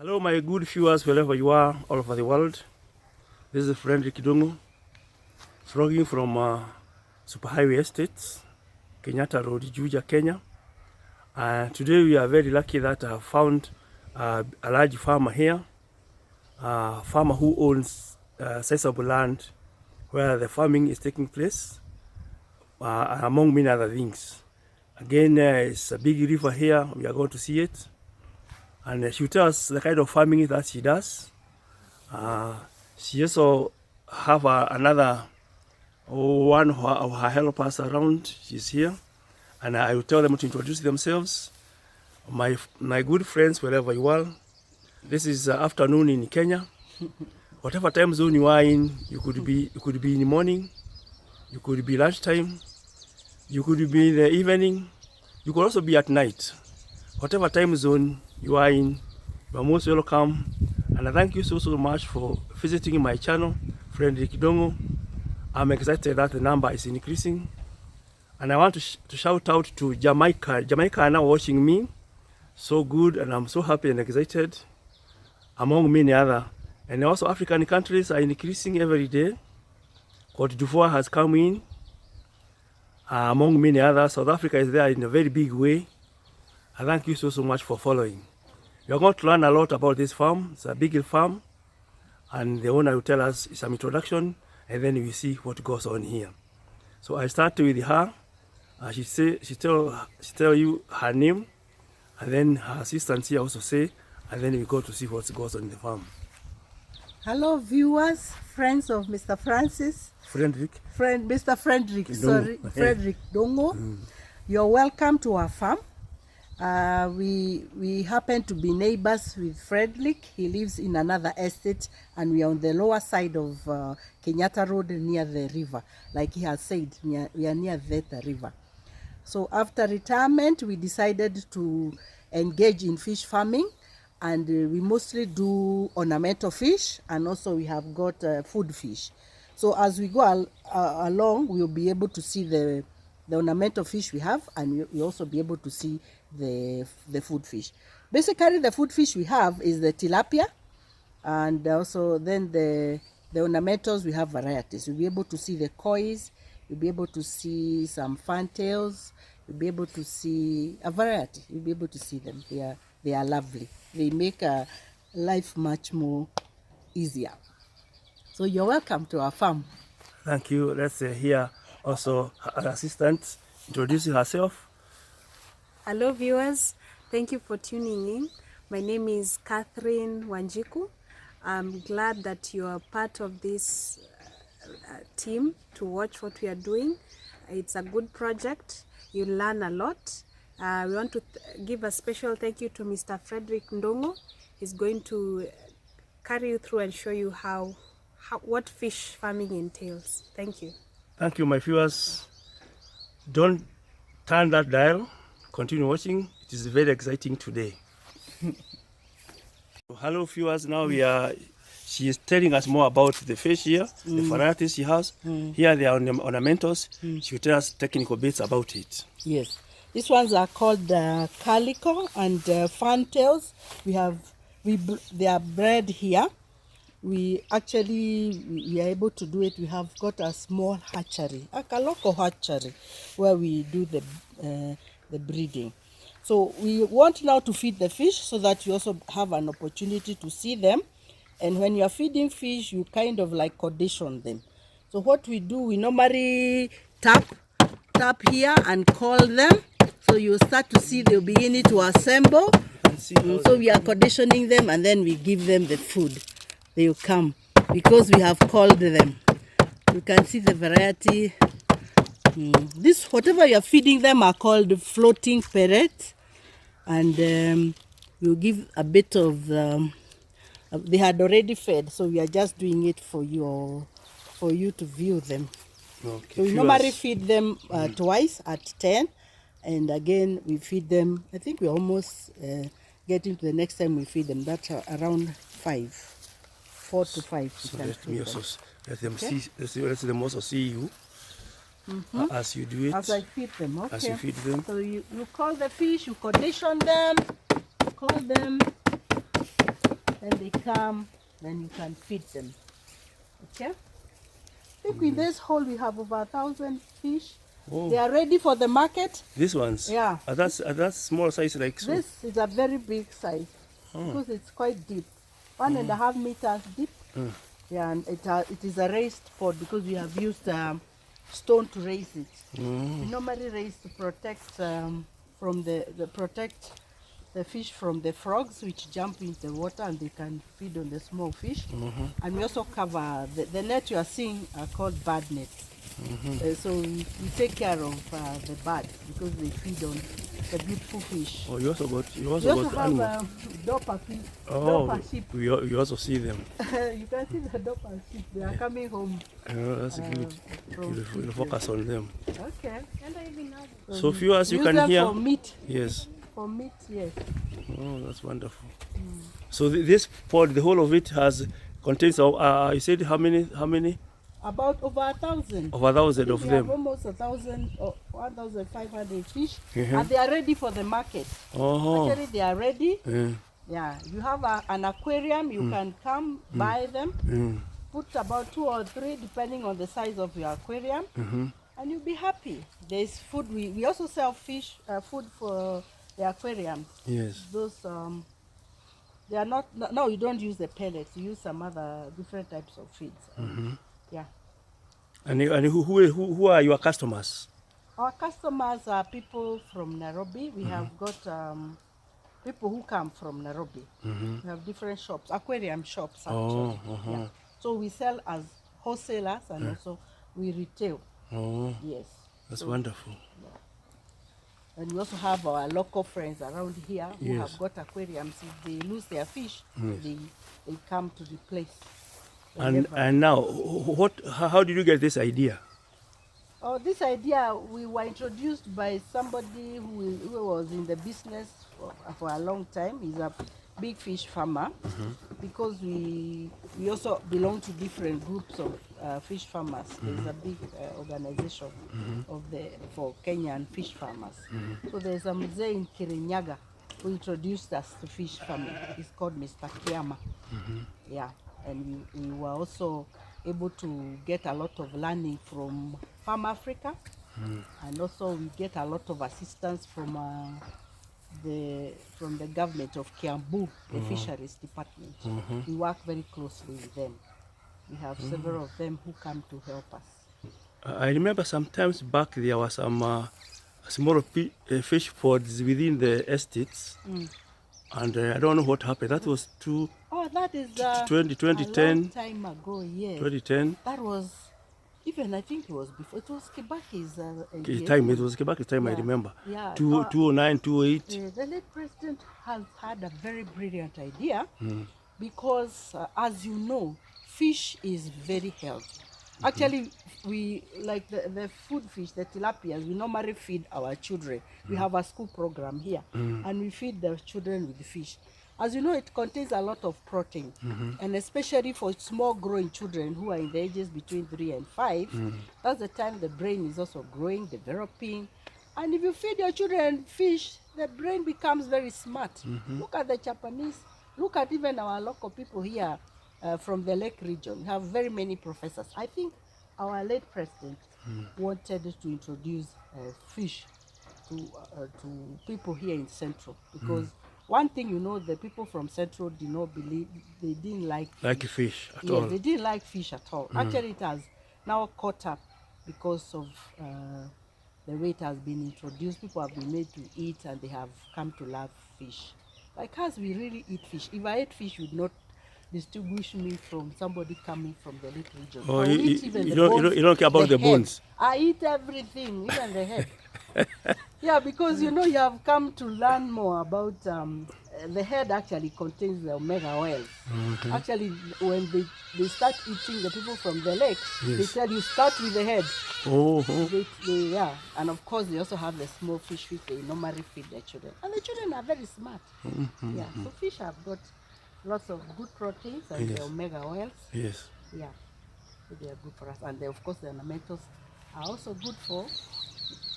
Hello, my good viewers, wherever you are, all over the world. This is friend Kidongo, vlogging from Superhighway Estates, Kenyatta Road, Juja, Kenya. Today we are very lucky that I found a large farmer here, a farmer who owns sizable land where the farming is taking place, among many other things. Again, it's a big river here. We are going to see it. And she will tell us the kind of farming that she does. She also have another one of her helpers around. She's here. And I will tell them to introduce themselves. My good friends, wherever you are. This is afternoon in Kenya. Whatever time zone you are in, you could be in the morning, you could be lunchtime, you could be in the evening, you could also be at night. Whatever time zone you are in, you are most welcome. And I thank you so much for visiting my channel, friend Kidongo. I'm excited that the number is increasing. And I want to shout out to Jamaica. Jamaica are now watching me. So good, and I'm so happy and excited, among many other. And also African countries are increasing every day. Cote d'Ivoire has come in, among many others. South Africa is there in a very big way. I thank you so much for following. You are going to learn a lot about this farm. It's a big farm, and the owner will tell us some introduction, and then we see what goes on here. So I start with her. She tell you her name, and then her assistants here also say, and then we go to see what goes on in the farm. Hello viewers, friends of Mr. Francis. Mr. Frederick, sorry, Frederick Dongo. You're welcome to our farm. We happen to be neighbors with Frederick. He lives in another estate, and we are on the lower side of Kenyatta Road near the river. Like he has said, we are near the river. So after retirement, we decided to engage in fish farming, and we mostly do ornamental fish, and also we have got food fish. So as we go along, we'll be able to see the ornamental fish we have, and we'll also be able to see the food fish. Basically, the food fish we have is the tilapia, and also then the ornamentals, we have varieties. You'll be able to see the kois, you'll be able to see some fantails, you'll be able to see a variety. You'll be able to see them. They are lovely. They make life much more easier. So you're welcome to our farm. Thank you. Let's hear also her assistant introducing herself. Hello viewers, thank you for tuning in. My name is Catherine Wanjiku. I'm glad that you are part of this team to watch what we are doing. It's a good project. You learn a lot. We want to give a special thank you to Mr. Frederick Ndongo. He's going to carry you through and show you what fish farming entails. Thank you. Thank you, my viewers. Don't turn that dial. Continue watching. It is very exciting today. Hello, viewers. Now she is telling us more about the fish here, the varieties she has. Here they are ornamentals. She will tell us technical bits about it. Yes. These ones are called calico and fantails. They are bred here. We are able to do it. We have got a small hatchery, a local hatchery, where we do the breeding. So we want now to feed the fish so that you also have an opportunity to see them. And when you are feeding fish, you kind of like condition them. So what we do, we normally tap here and call them. So you start to see they're beginning to assemble. So we are conditioning them, and then we give them the food. They will come because we have called them. You can see the variety. This, whatever you are feeding them, are called floating pellets, and we'll give a bit of they had already fed, so we are just doing it for you to view them. Okay. So we normally feed them twice at 10, and again we feed them. I think we're almost getting to the next time we feed them. That's around 4 to 5. So let them also see you. As you do it. As I feed them, okay. As you feed them. So you call the fish, you condition them, call them. Then they come, then you can feed them. Okay? I think in this hole we have over 1,000 fish. Oh. They are ready for the market. These ones? Yeah. That's small size like so. This is a very big size because it's quite deep. 1.5 meters deep. Yeah, and it is a raised pot because we have used stone to raise it. We normally raise to protect from protect the fish from the frogs which jump in the water and they can feed on the small fish. And we also cover the net you are seeing are called bird nets. So we take care of the birds because they feed on the beautiful fish. Oh, you also got We also have animals. doper fish, Oh, doper sheep. you also see them. You can see the doper sheep. They are coming home. Oh, that's good. You'll focus on them. Okay. And I even have So viewers, you Use can them hear. for meat. Yes. For meat, yes. Oh, that's wonderful. So this pod, the whole of it contains. You said how many? About over 1,000. Over 1,000 of We have them. almost 1,000 or 1,500 fish, Mhm. and they are ready for the market. Oh. Actually, they are ready. Yeah. Yeah, you have an aquarium. You can come buy them. Put about 2 or 3, depending on the size of your aquarium, and you'll be happy. There's food. We also sell fish food for the aquarium. Yes. Those they are not. No, you don't use the pellets. You use some other different types of feeds. Yeah. And who are your customers? Our customers are people from Nairobi. We have got people who come from Nairobi. We have different shops, aquarium shops actually. Yeah. So we sell as wholesalers and also we retail. Oh, Yes. that's So- wonderful. And we also have our local friends around here who Yes. have got aquariums. If they lose their fish, they come to the place. And whenever. now, how did you get this idea? Oh, this idea, we were introduced by somebody who was in the business for a long time. He's a big fish farmer because we also belong to different groups of fish farmers. There's a big organization for Kenyan fish farmers. So there's a mzee in Kirinyaga who introduced us to fish farming. He's called Mr. Kiama. Yeah, and we were also able to get a lot of learning from Farm Africa, and also we get a lot of assistance from the government of Kiambu, the fisheries department. We work very closely with them. We have several of them who come to help us. I remember sometimes back there was some small fish pods within the estates, and I don't know what happened. That was That is 2010. a long time ago, yes. 2010 That was, even I think it was before, it was Kibaki's time. It was Kebaki's time, I Yeah. remember. Yeah. 2009, 2008. The late president has had a very brilliant idea because, as you know, fish is very healthy. Actually, we like the food fish, the tilapias, we normally feed our children. We have a school program here, and we feed the children with the fish. As you know, it contains a lot of protein, and especially for small growing children who are in the ages between 3 and 5, that's the time the brain is also growing, developing. And if you feed your children fish, the brain becomes very smart. Look at the Japanese, look at even our local people here from the Lake region. We have very many professors. I think our late president wanted to introduce fish to people here in Central because one thing you know, the people from Central did not believe, they didn't like fish at yes, all. they didn't like fish at all. Actually, it has now caught up because of the way it has been introduced. People have been made to eat and they have come to love fish. Like us, we really eat fish. If I ate fish, you would not distinguish me from somebody coming from the Lake region. Oh, I will eat even you the don't- bones, you don't care about the head. bones? I eat everything, even the head. Yeah, because you know you have come to learn more about the head actually contains the omega oils. Actually, when they start eating the people from the lake, they tell you start with the head. Yeah, and of course they also have the small fish which they normally feed their children. And the children are very smart. Yeah, so fish have got lots of good proteins and the omega oils. Yes. Yeah, so they are good for us. And they, of course the ornamentals are also good for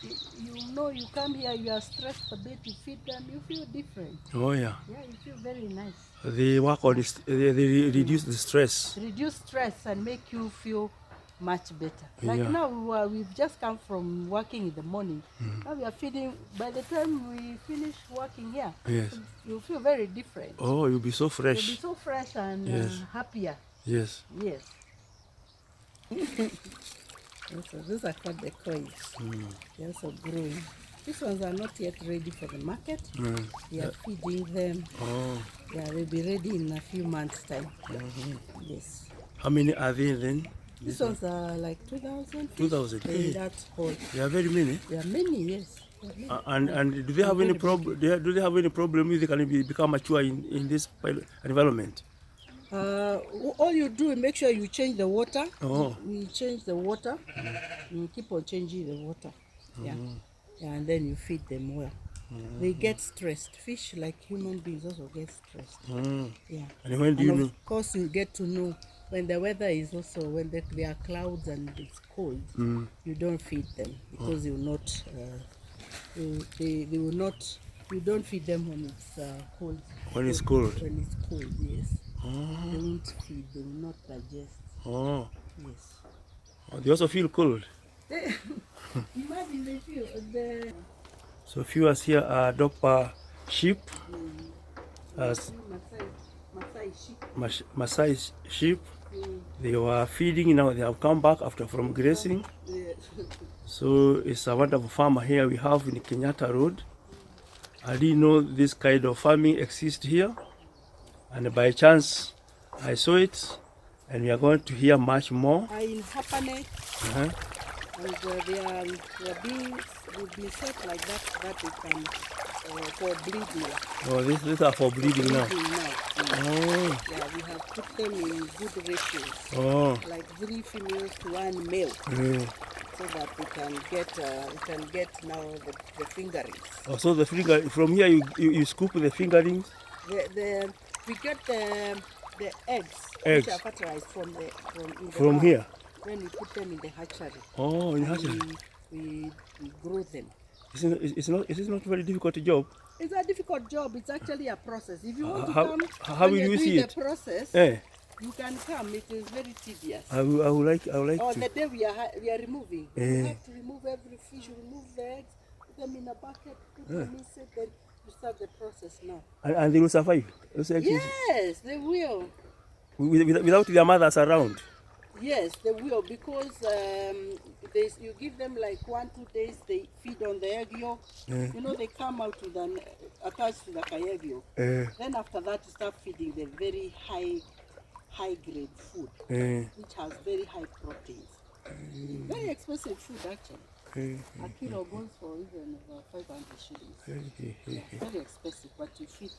you know, you come here, you are stressed a bit, you feed them, you feel different. Oh yeah. Yeah, you feel very nice. They work on this. They reduce the stress. Reduce stress and make you feel much better. Like Yeah. now, we've just come from working in the morning. Now we are feeding. By the time we finish working here, Yes. you feel very different. Oh, you'll be so You'll be fresh. so fresh and Yes. happier. Yes. Yes. So these are called the coins. They're also growing. These ones are not yet ready for the market. We are feeding them. Oh. Yeah, they'll be ready in a few months' time. Yes. How many are there then? These ones are like 2,000. 2,000. In that hole. There are very many. There are many, yes. There are many. And do they have any problem? Do they have any problem if they can become mature in this environment? All you do is make sure you change the water. Oh. We change the water. You keep on changing the water. Yeah. Yeah, and then you feed them well. They get stressed. Fish, like human beings, also get stressed. Yeah. And when do you know? Of course, you get to know when the weather is also, when there are clouds and it's cold, you don't feed them because you will not, they will not, you don't feed them when it's cold. When it's cold? When it's cold, yes. They won't feed, they will not digest. Oh. Yes. Oh, they also feel cold. Imagine they feel the So viewers here are Dopa sheep, as Maasai sheep. They were feeding, now they have come back from grazing. So it's a wonderful farmer here we have in Kenyatta Road. I didn't know this kind of farming exists here, and by chance I saw it, and we are going to hear much more. in Hapane, and they will be set like that they can for bleeding. Oh, these are for bleeding now. Oh. Yeah, we have put them in good ratios. Oh. Like 3 females to 1 male. So that we can get now the fingerings. Oh, so the finger from here you scoop the fingerings. We get the eggs, Eggs. which are fertilized From here. When we put them in the hatchery. Oh, in hatchery. We grow them. It's not a very difficult job. It's a difficult job. It's actually a process. If you want to How- come, how when will you're you doing see the it? process, you can come. It is very tedious. I would like Or to. the day we are removing, you Eh. have to remove every fish, remove the eggs, put them in a bucket, put them inside, then you start the process now. And they will survive. Those eggs Yes, they will. without their mothers around. Yes, they will, because you give them like 1-2 days, they feed on the egg yolk. You know, they come out with an attached to the egg yolk. Then after that, you start feeding them very high grade food, which has very high proteins. Very expensive food actually. A kilo goes for even about 500 shillings. Very expensive, but you feed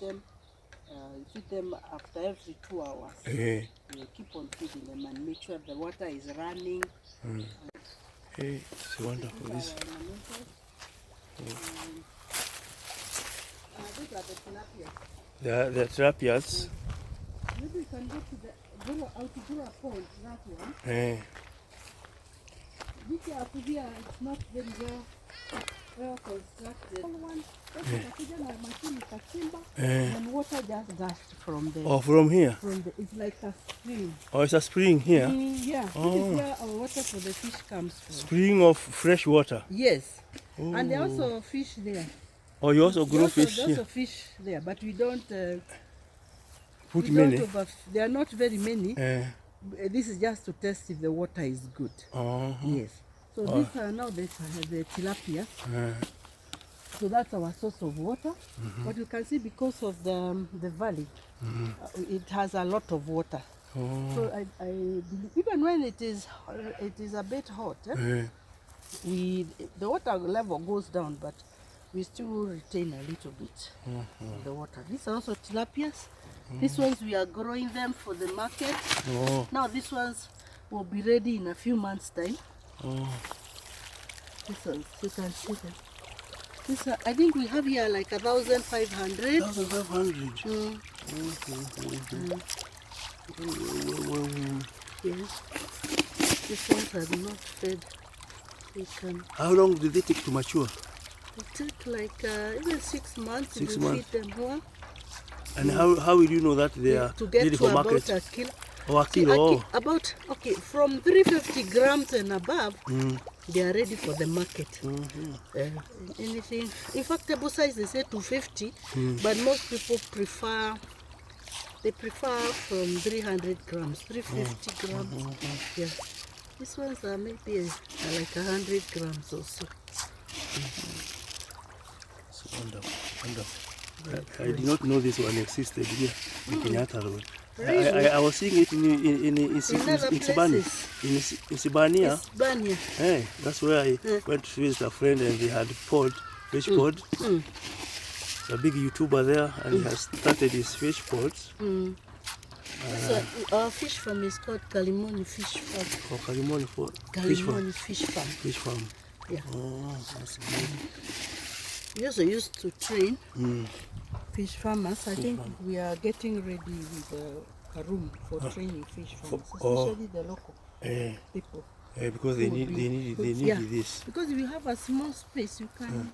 them after every 2 hours. You keep on feeding them and make sure the water is running. Hey, it's wonderful. This. These are the tilapia. The tilapias. Maybe you can go to the Outdoor Pond, that one. This up here, it's not very well constructed. One, and water just gushed from there. Oh, from here. It's like a spring. Oh, it's a spring here. Yeah, this is where our water for the fish comes from. Spring of fresh water. Yes, and there are also fish there. Oh, you also grow fish There's here. also fish there, but we don't Put we many. don't there are not very many. This is just to test if the water is good. Yes. So these are now the tilapia. So that's our source of water. But you can see because of the valley, it has a lot of water. So I believe, even when it is a bit hot, the water level goes down, but we still retain a little bit of the water. These are also tilapias. These ones we are growing them for the market. Now these ones will be ready in a few months' time. These ones, you can see them. These are, I think we have here like 1,500. 1,500. Yes. These ones are not fed. We can. How long did they take to mature? It take like even 6 months. 6 if months. You feed them well. And how will you know that they are To get ready to for about market? a kilo. Oh, a See, kilo. Oh. about from 350 grams and above, they are ready for the market. Anything, in fact, table size they say 250, but most people prefer. They prefer from 300 grams, 350 grams. Yeah, these ones are maybe like 100 grams or so. So wonderful, wonderful. I did not know this one existed here in Kenyatta Road. Really? I was seeing it in Sibania. In Sibania. Hispania. Hey, that's where I went to visit a friend and they had fish pod. A big YouTuber there and he has started his fish pods. So our fish farm is called Kalimoni Fish Farm. Oh, Kalimoni fish farm. Kalimoni Fish Farm. Fish farm. Yeah. Oh, that's good. We also used to train fish farmers. I think we are getting ready with a room for training fish farmers, especially the local people. Because they need this. Because if you have a small space, you can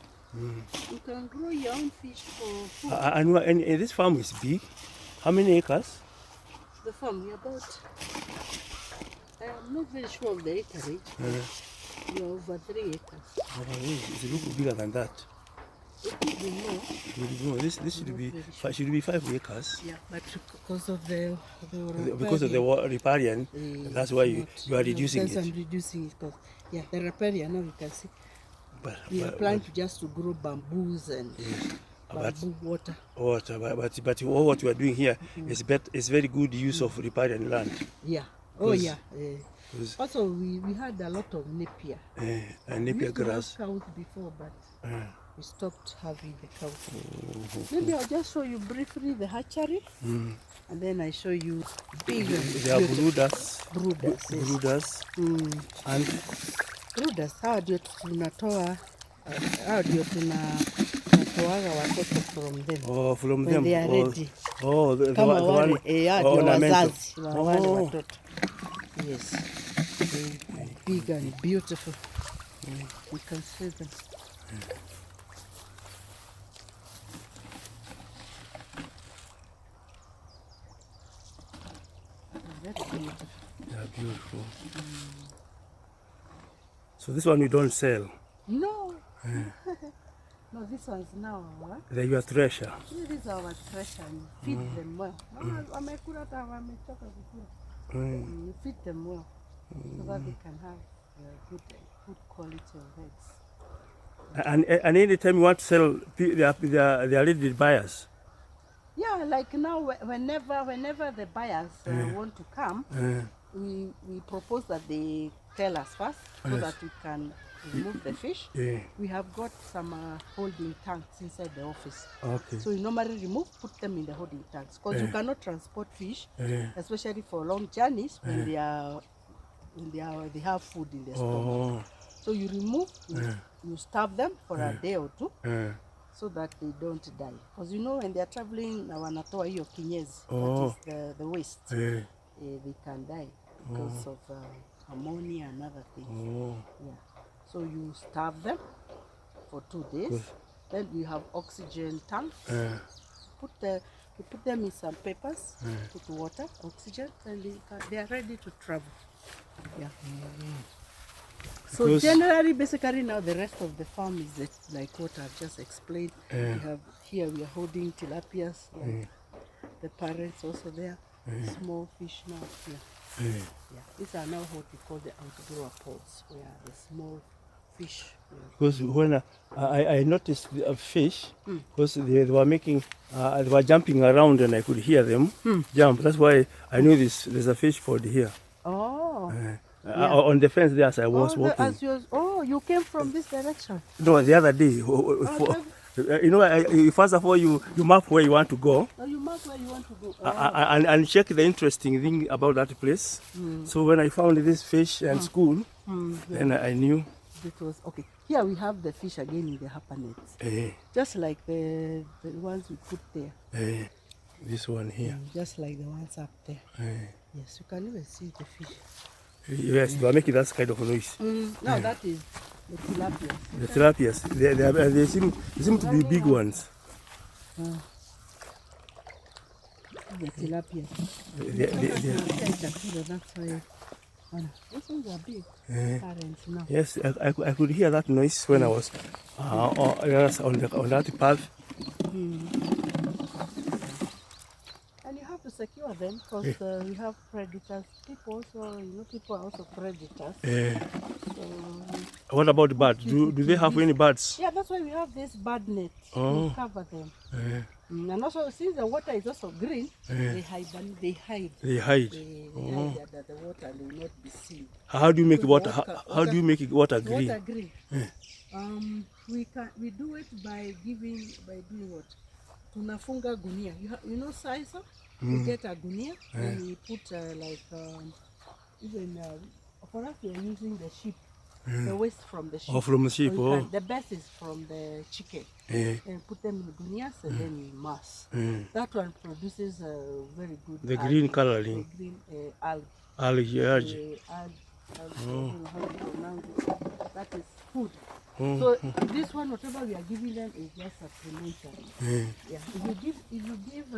grow your own fish for food. And this farm is big. How many acres? The farm, we about. I'm not very sure of the acreage. We are over 3 acres. It looks bigger than that. It could be more. No, this should be 5 acres. Yeah, but because of the riparian, that's why you are reducing it. I'm reducing it because the riparian now you can see. But We are planning to grow bamboos and bamboo water. But all what we are doing here is very good use of riparian land. Yeah. Oh yeah. Also, we had a lot of napier. And napier grass. We used to have cows before, but we stopped having the cows. Maybe I'll just show you briefly the hatchery, and then I show you bigger. They are brooders. Brooders. And Brooders, hao ndio tunatoaga watoto from them. Oh, from when them. They are ready. Oh, the Kama one. wale, ndio wazazi wa wale Oh. watoto. Yes. Big and beautiful. You can see them. That's beautiful. They are beautiful. So this one you don't sell. No. No, this one's now our. They're your treasure. This is our treasure. And feed them well. Wamekula hata wamechoka kukula. You feed them well so that they can have good quality of eggs. And anytime you want to sell, they are ready buyers. Yeah, like now, whenever the buyers want to come, we propose that they tell us first so that we can remove the fish. We have got some holding tanks inside the office. Okay. So we normally put them in the holding tanks because you cannot transport fish, especially for long journeys when they have food in the stomach. So you remove, you starve them for a day or two. So that they don't die. Because when they are traveling, wanatoa hiyo kinyezi, that is the waste. They can die because of ammonia and other things. Yeah. So you starve them for 2 days. Then we have oxygen tanks. We put them in some papers, put water, oxygen, and they are ready to travel. Yeah. So generally, basically now the rest of the farm is like what I've just explained. We are holding tilapias, like the parents also there, small fish now here. These are now what we call the outgrower pods, where the small fish. Because when I noticed the fish, because they were jumping around and I could hear them jump. That's why I knew there's a fish pod here. Oh. On the fence there as I was walking. You came from this direction? No, the other day. First of all, you map where you want to go. You map where you want to go. And check the interesting thing about that place. So when I found this fish and school, then I knew. It was okay. Here we have the fish again in the upper nets. Just like the ones we put there. This one here. Just like the ones up there. Yes, you can even see the fish. Yes, they are making that kind of noise. No, that is the tilapia. The tilapias, they seem to be big ones. The tilapia. That's why. These ones are big. Current now. Yes, I could hear that noise when I was on that path. And you have to secure them because we have predators. People are also predators. So What about birds? Do they have any birds? yeah, that's why we have this bird net to cover them. And also, since the water is also green, they hide. They hide. They hide that the water will not be seen. How do you make Because water? How do you make it water green? Water green. We do it by doing what? Tunafunga gunia. You know sisa? We get a gunia and we put for us we are using the sheep. The waste from the sheep. Oh, from the sheep. So the best is from the chicken. And put them in gunias and then we mass. That one produces a very good The algae, green coloring. the green algae. Algae. I don't know how to pronounce it. That is food. So this one, whatever we are giving them is just supplementary. Yeah. If you give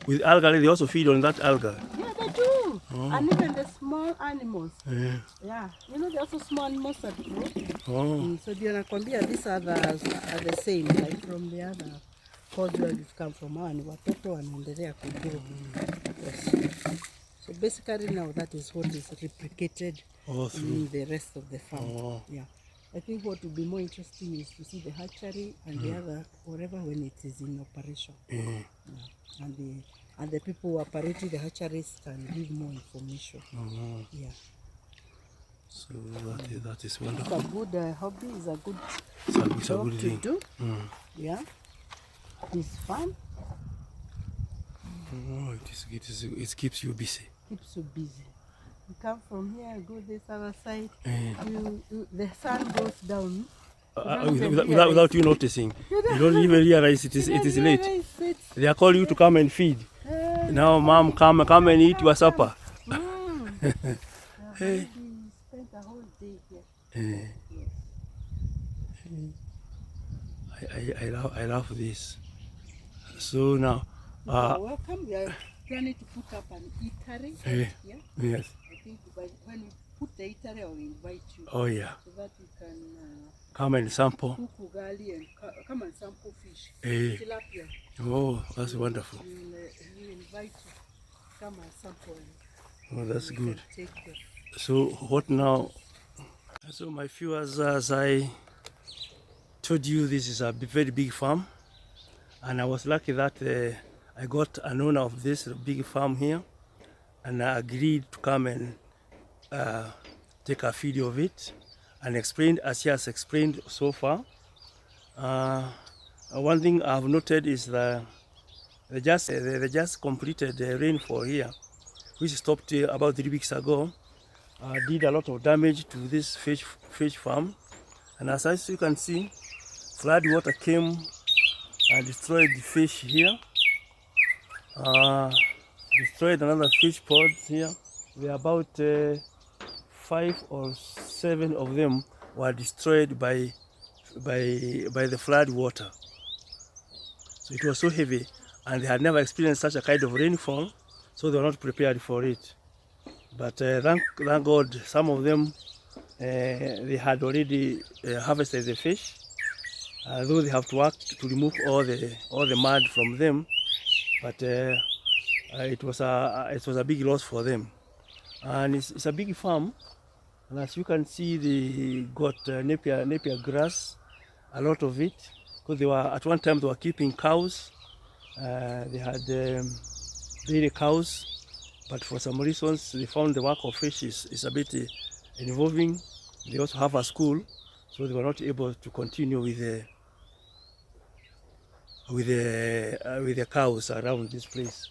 With algae, they also feed on that algae. yeah, they do. And even the small animals. Yeah. You know, there are also small animals that grow. So nakwambia these others are the same, like from the other cause where we've come from. Ni watoto wanaendelea kugrow. Yes. So basically now that is what is replicated in the rest of the farm. Yeah. I think what would be more interesting is to see the hatchery and the other whatever when it is in operation. Yeah. And the people who operating the hatcheries can give more information. Yeah. So that is wonderful. It's a good hobby. It's a good It's a job good to thing. do. Yeah. It's fun. Oh, it keeps you busy. Keeps you busy. You come from here, go this other side. The sun goes down. Without you noticing, you don't even realize it is late. They are calling you to come and feed. Now, mom, come and eat your supper. Hey. Spent a whole day here. I love this. So now, welcome. We are planning to put up an eatery. Yes. I think when we put the eatery, I will invite you. Oh yeah. So that you can come and sample. cook ugali and come and sample fish. Tilapia. Oh, that's wonderful. We invite you. Come and sample. Oh, that's good. Take So what now? So my viewers, as I told you, this is a very big farm, and I was lucky that I got an owner of this big farm here, and I agreed to come and take a video of it and explain as he has explained so far. One thing I've noted is they just completed rainfall here, which stopped about 3 weeks ago. Did a lot of damage to this fish farm, and as you can see, flood water came and destroyed the fish here. Destroyed another fish pond here. There are about 5 or 7 of them were destroyed by the flood water. So it was so heavy, and they had never experienced such a kind of rainfall, so they were not prepared for it. But thank God, some of them they had already harvested the fish, though they have to work to remove all the mud from them. But it was a big loss for them, and it's a big farm. And as you can see, they got napier grass, a lot of it, because at one time they were keeping cows. They had dairy cows. But for some reasons, they found the work of fish is a bit involving. They also have a school, so they were not able to continue with the cows around this place.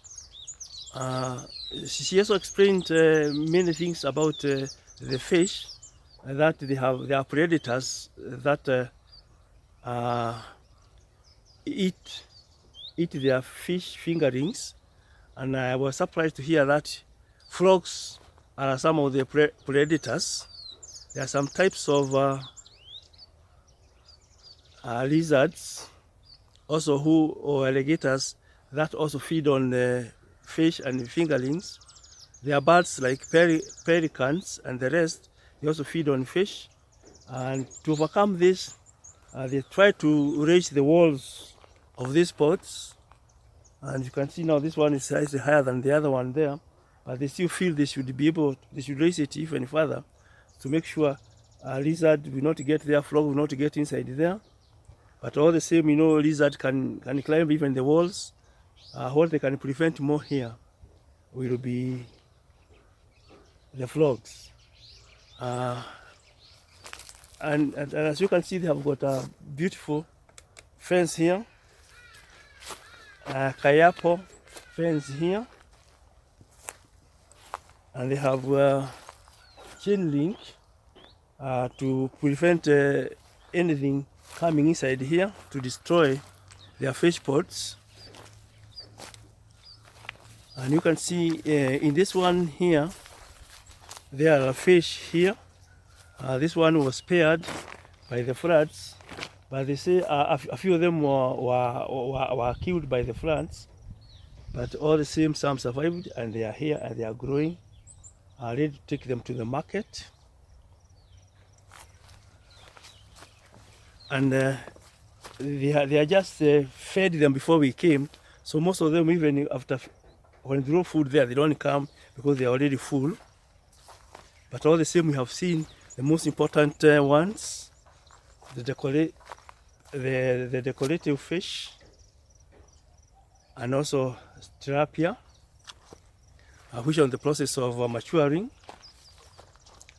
She also explained many things about the fish, that they are predators that eat their fish fingerlings. And I was surprised to hear that frogs are some of the predators. There are some types of lizards also or alligators that also feed on fish and fingerlings. There are birds like pelicans and the rest. They also feed on fish. And to overcome this, they try to raise the walls of these pots. And you can see now this one is slightly higher than the other one there. But they still feel they should raise it even further to make sure a lizard will not get there, frog will not get inside there. But all the same, lizard can climb even the walls. What they can prevent more here will be the frogs. And as you can see, they have got a beautiful fence here, a kayapo fence here, and they have chain link to prevent anything coming inside here to destroy their fish pots. And you can see in this one here, there are fish here. This one was spared by the floods, but they say a few of them were killed by the floods. But all the same, some survived and they are here and they are growing. Ready to take them to the market. And they are just fed them before we came. So most of them, even after when they throw food there, they don't come because they are already full. But all the same, we have seen the most important ones, the decorative fish, and also tilapia, which are in the process of maturing.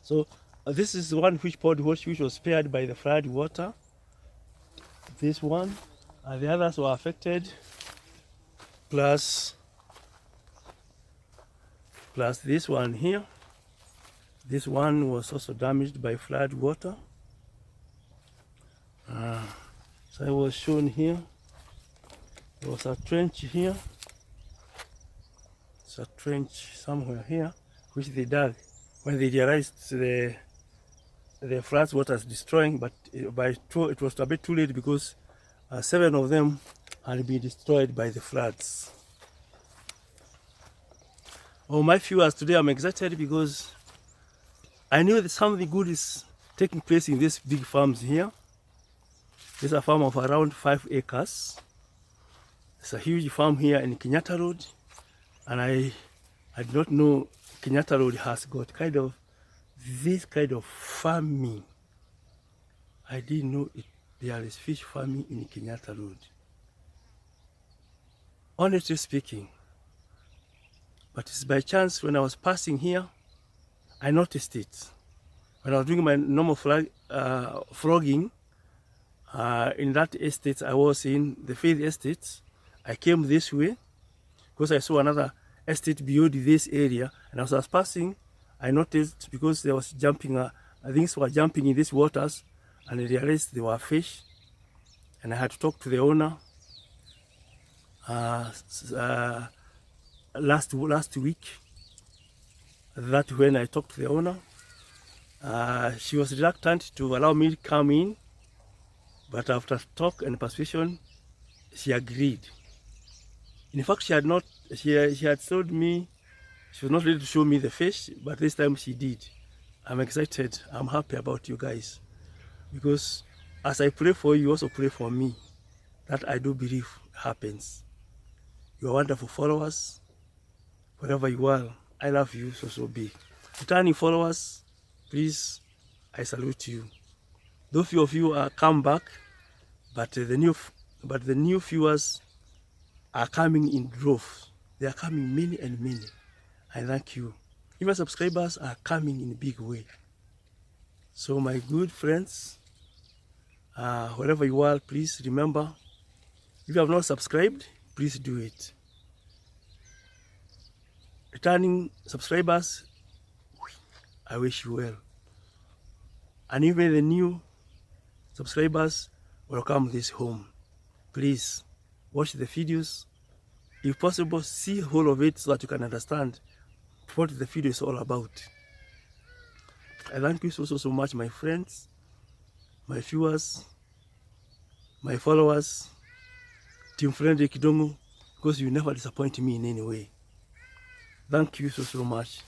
So this is one fish pond which was spared by the flood water. This one, and the others were affected, plus this one here. This one was also damaged by flood water. So I was shown here. There was a trench here. It's a trench somewhere here, which they dug when they realized the flood water is destroying. But it was a bit too late because 7 of them had been destroyed by the floods. Oh, my viewers, today I'm excited because I knew that something good is taking place in these big farms here. This is a farm of around 5 acres. It's a huge farm here in Kenyatta Road. And I did not know Kenyatta Road has got this kind of farming. I didn't know there is fish farming in Kenyatta Road. Honestly speaking. But it's by chance when I was passing here, I noticed it. When I was doing my normal frogging in that estate I was in, the Faith Estate, I came this way because I saw another estate beyond this area. And as I was passing, I noticed because there was jumping, things were jumping in these waters, and I realized they were fish. And I had to talk to the owner last week. That when I talked to the owner, she was reluctant to allow me to come in, but after talk and persuasion, she agreed. In fact, she had told me she was not ready to show me the fish, but this time she did. I'm excited. I'm happy about you guys, because as I pray for you, you also pray for me. That I do believe happens. You are wonderful followers, wherever you are. I love you so big. Returning followers, please, I salute you. Those few of you are come back, but the new viewers are coming in droves. They are coming many and many. I thank you. Even subscribers are coming in a big way. So my good friends, wherever you are, please remember, if you have not subscribed, please do it. Returning subscribers, I wish you well. And even the new subscribers, welcome this home. Please watch the videos. If possible, see the whole of it so that you can understand what the video is all about. I thank you so much, my friends, my viewers, my followers, Team Friendly Kidongo, because you never disappoint me in any way. Thank you so much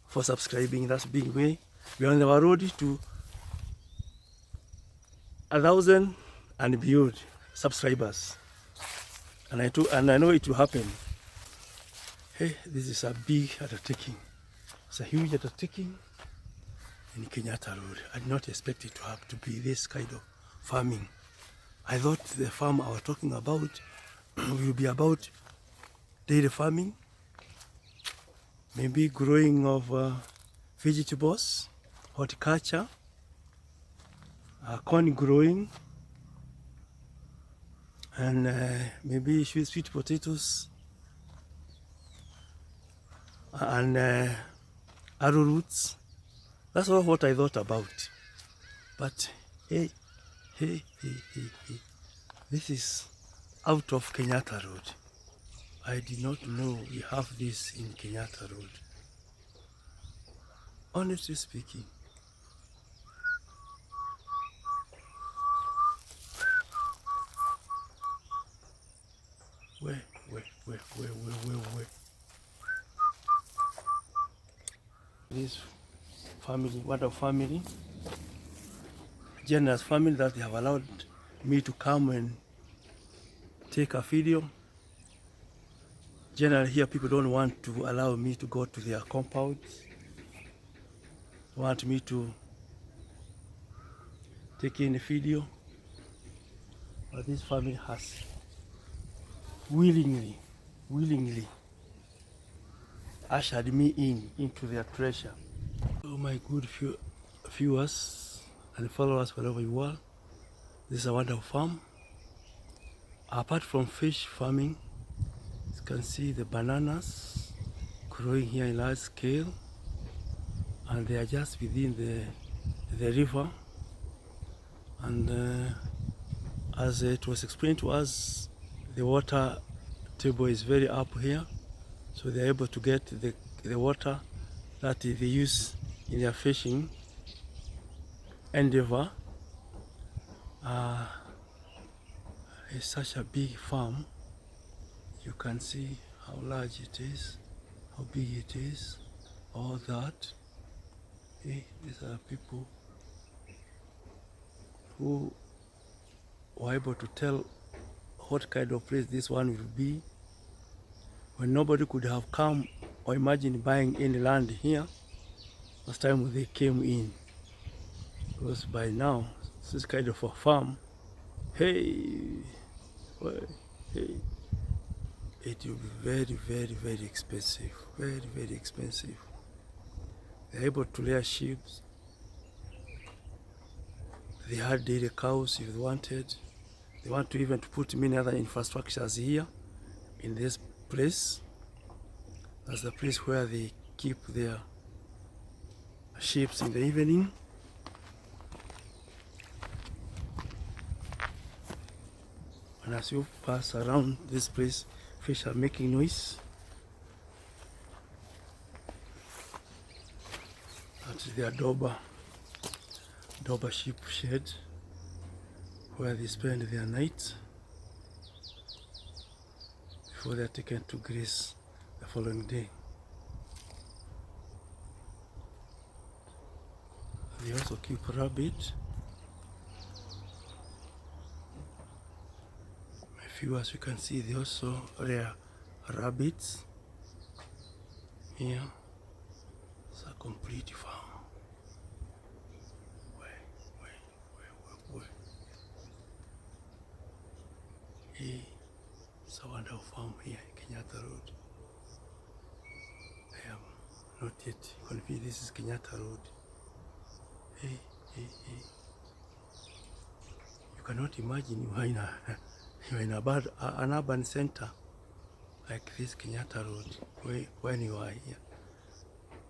for subscribing. That's big way. We are on our road to 1,000 and beyond subscribers, and I know it will happen. Hey, this is a big undertaking. It's a huge undertaking in Kenyatta Road. I did not expect it to have to be this kind of farming. I thought the farm I was talking about will be about dairy farming, maybe growing of vegetables, horticulture, corn growing, and maybe sweet potatoes, and arrowroots. That's all what I thought about. But hey, this is out of Kenyatta Road. I did not know we have this in Kenyatta Road. Honestly speaking, where? This family, wonderful family, generous family that they have allowed me to come and take a video. Generally here people don't want to allow me to go to their compounds. They want me to take in a video. But this family has willingly ushered me into their treasure. So my good viewers and followers, wherever you are, this is a wonderful farm. Apart from fish farming, you can see the bananas growing here in large scale, and they are just within the river. And as it was explained to us, the water table is very up here, so they are able to get the water that they use in their fishing endeavor. It's such a big farm. You can see how large it is, how big it is, all that. Hey, these are people who were able to tell what kind of place this one will be, when nobody could have come or imagine buying any land here last time they came in. Because by now, this kind of a farm, hey, it will be very expensive, very expensive. They're able to rear sheep. They had dairy cows if they wanted. They want to even to put many other infrastructures here in this place. That's the place where they keep their sheep in the evening. And as you pass around this place, fish are making noise. That's their Doba sheep shed, where they spend their night before they are taken to graze the following day. They also keep rabbit. My viewers, you can see they also rear rabbits here. It's a complete farm. It's a wonderful farm here in Kenyatta Road. I am not yet convinced this is Kenyatta Road. Hey. You cannot imagine you are in an urban center like this Kenyatta Road when you are here.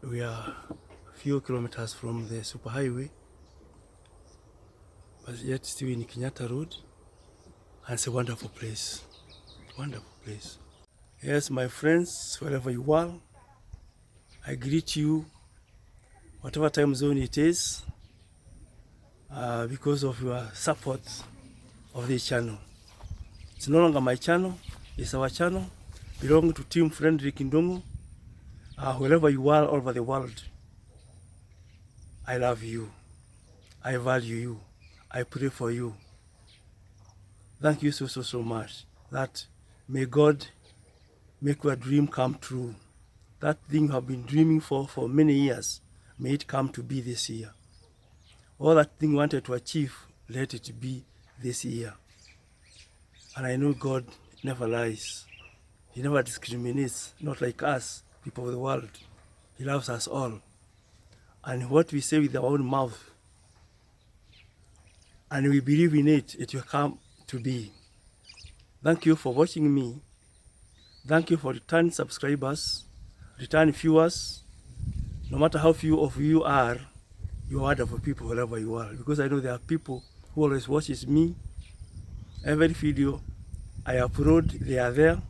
We are a few kilometers from the superhighway, but yet still in Kenyatta Road. And it's a wonderful place. Wonderful place. Yes, my friends, wherever you are, I greet you, whatever time zone it is, because of your support of this channel. It's no longer my channel, it's our channel, belonging to Team Friendly Kindungu. Wherever you are all over the world, I love you, I value you, I pray for you. Thank you so much. That may God make your dream come true. That thing you have been dreaming for many years, may it come to be this year. All that thing you wanted to achieve, let it be this year. And I know God never lies. He never discriminates, not like us, people of the world. He loves us all. And what we say with our own mouth, and we believe in it, it will come to be. Thank you for watching me. Thank you for return subscribers, return viewers. No matter how few of you are, you are wonderful people wherever you are. Because I know there are people who always watches me. Every video I upload, they are there.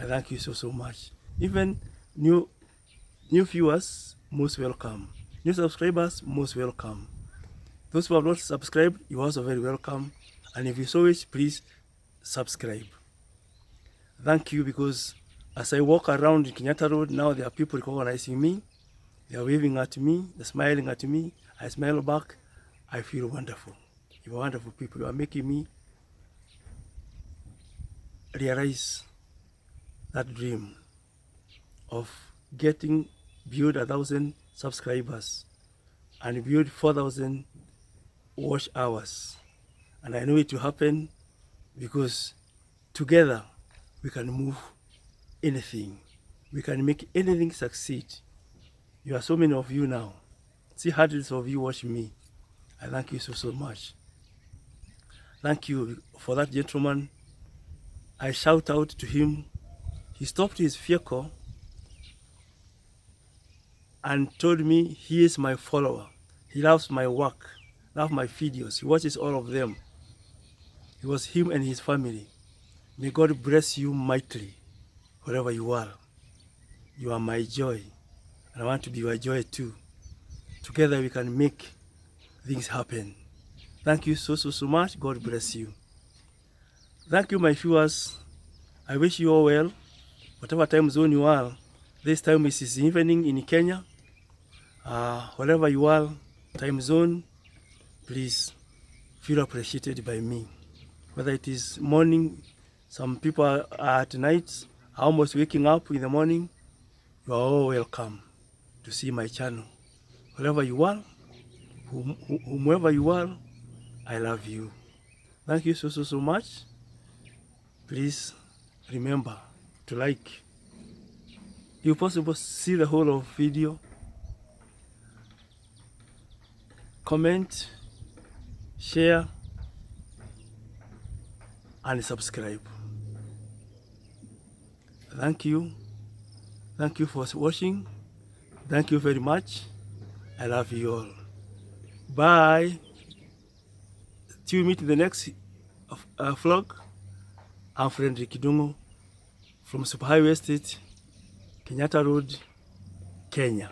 I thank you so much. Even new viewers, most welcome. New subscribers, most welcome. Those who have not subscribed, you are also very welcome. And if you so wish, please subscribe. Thank you, because as I walk around Kenyatta Road, now there are people recognizing me. They are waving at me, they're smiling at me. I smile back. I feel wonderful. You are wonderful people. You are making me realize that dream of getting beyond 1,000 subscribers and beyond 4,000 watch hours. And I know it will happen because together we can move anything. We can make anything succeed. You are so many of you now. See hundreds of you watching me. I thank you so much. Thank you for that gentleman. I shout out to him. He stopped his vehicle and told me he is my follower. He loves my work, loves my videos. He watches all of them. It was him and his family. May God bless you mightily wherever you are. You are my joy, and I want to be your joy too. Together we can make things happen. Thank you so much. God bless you. Thank you, my viewers. I wish you all well. Whatever time zone you are, this time is evening in Kenya. Wherever you are, time zone, please feel appreciated by me. Whether it is morning, some people are at night, almost waking up in the morning, you are all welcome to see my channel. Wherever you are, whomever you are, I love you. Thank you so much. Please remember to like. If possible, see the whole of video. Comment, share, and subscribe. Thank you. Thank you for watching. Thank you very much. I love you all. Bye. Till we meet in the next vlog. I'm Friendly Kindungu from Superhighway Estate, Kenyatta Road, Kenya.